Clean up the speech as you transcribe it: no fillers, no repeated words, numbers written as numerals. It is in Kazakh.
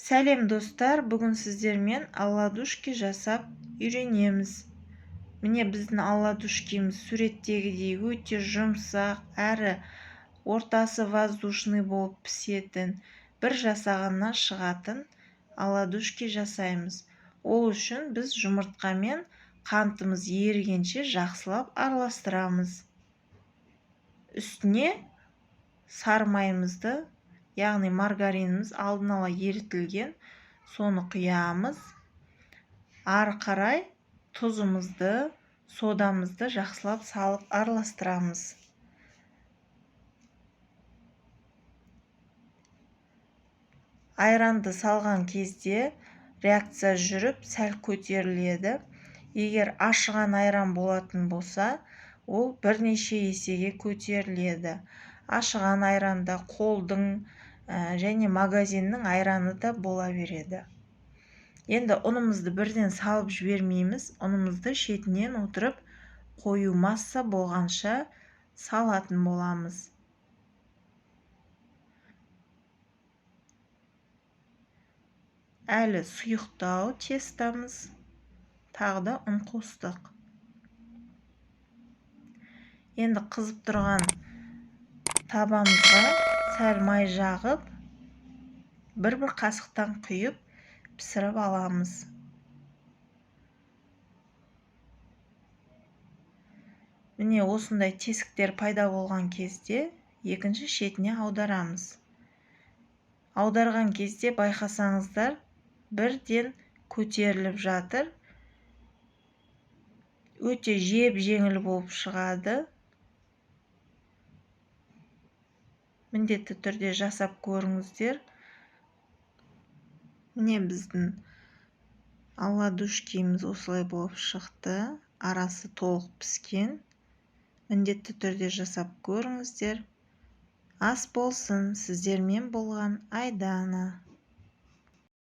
Сәлем достар, бүгін сіздермен оладушки жасап үйренеміз. Міне біздің оладушкиміз суреттегідей өте жұмсақ, әрі ортасы воздушный болып пісетін, бір жасағаннан шығатын оладушки жасаймыз. Ол үшін біз жұмыртқамен қантымыз ерігенше жақсылап араластырамыз. Үстіне сары майымызды, яғни маргариніміз алдын ала ерітілген, соны құямыз. Ары қарай тұзымызды, содамызды жақсылап салып араластырамыз. Айранды салған кезде реакция жүріп сәл көтеріледі. Егер ашыған айран болатын болса, ол бірнеше есеге көтеріледі. Ашыған айранда қолдың және магазиннің айраны да бола береді. Енді ұнымызды бірден салып жібермейміз. Ұнымызды шетінен отырып қою масса болғанша салатын боламыз. Әлі сұйықтау тестамыз. Тағы да ұн қостық. Енді қызып тұрған табамызға сәл май жағып, бір-бір қасықтан құйып пісіріп аламыз. Міне осындай тесіктер пайда болған кезде екінші шетіне аударамыз. Аударған кезде байқасаңыздар, бірден көтеріліп жатыр. Өте жеп-жеңіл болып шығады. Міндетті түрде жасап көріңіздер. Міне біздің оладушкиміз осылай болып шықты. Арасы толық піскен. Міндетті түрде жасап көріңіздер. Ас болсын, сіздермен болған Айдана.